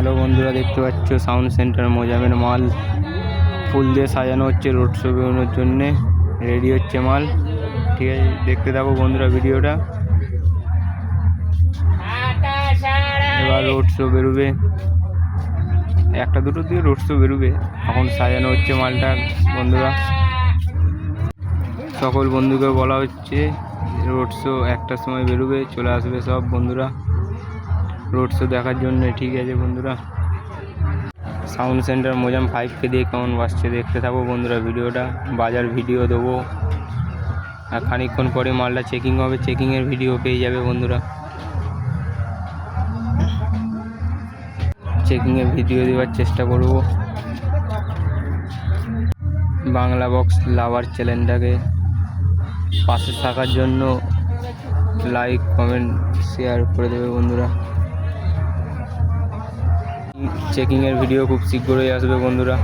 Hello বন্ধুরা, দেখতে পাচ্ছ সাউন্ড সেন্টার মোজামের মাল ফুল দিয়ে সাজানো হচ্ছে রোড শো বেরোনোর জন্যে। রেডি হচ্ছে মাল, ঠিক আছে? দেখতে থাকো বন্ধুরা ভিডিওটা। এবার রোড শো বেরোবে, একটা দুটোর দিকে রোড শো বেরোবে। এখন সাজানো হচ্ছে মালটা বন্ধুরা। সকল বন্ধুকে বলা হচ্ছে রোড শো একটার সময় বেরোবে, চলে আসবে সব বন্ধুরা রোড শো দেখার জন্য, ঠিক আছে বন্ধুরা? সাউন্ড সেন্টার মোজাম 5কে দিয়ে কেমন বাজছে দেখতে থাকো বন্ধুরা ভিডিওটা। বাজার ভিডিও দেবো, আর খানিকক্ষণ পরে মালটা চেকিং হবে, চেকিংয়ের ভিডিও পেয়ে যাবে বন্ধুরা। চেকিংয়ের ভিডিও দেওয়ার চেষ্টা করব। বাংলা বক্স লাভার চ্যানেলটাকে পাশে থাকার জন্য লাইক কমেন্ট শেয়ার করে দেবে বন্ধুরা। চেকিংয়ের ভিডিও খুব শীঘ্রই আসবে বন্ধুরা।